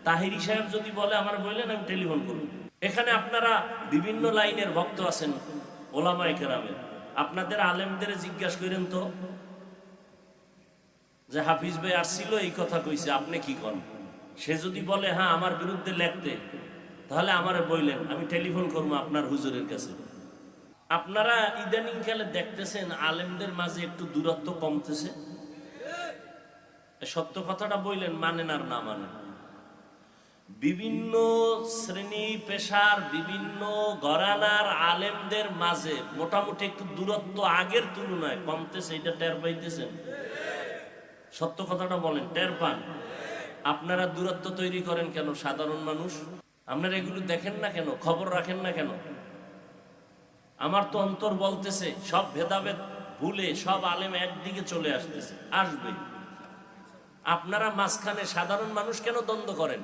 তাহিরি সাহেব যদি বলে আমার বললেন আমি টেলিফোন করব। এখানে আপনারা বিভিন্ন লাইনের ভক্ত আছেন, ওলামায়ে কেরামের, আপনাদের আলেমদের জিজ্ঞাসা করেন তো যে হাফিজ ভাই আসছিল এই কথা কইছে, আপনি কি করেন? সে যদি বলে হ্যাঁ আমার বিরুদ্ধে লেখতে, তাহলে আমারে বললেন আমি টেলিফোন করবো আপনার হুজুরের কাছে। আপনারা ইদানিং কালে দেখতেছেন আলেমদের মাঝে একটু দূরত্ব কমতেছে। সত্য কথাটা বললেন, মানেন আর না মানেন, বিভিন্ন শ্রেণী পেশার বিভিন্ন ঘরানার আলেমদের মাঝে মোটামুটি একটু দূরত্ব আগের তুলনায় কমতেছে, এটা টের পাইতেছেন? সত্য কথাটা বলেন, টের পান? আপনারা দূরত্ব তৈরি করেন কেন? সাধারণ মানুষ আপনারা এগুলো দেখেন না কেন? খবর রাখেন না কেন? আমার তো অন্তর বলতেছে সব ভেদাভেদ ভুলে সব আলেম একদিকে চলে আসতেছে, আসবে। আপনারা মাঝখানে সাধারণ মানুষ কেন দ্বন্দ্ব করেন?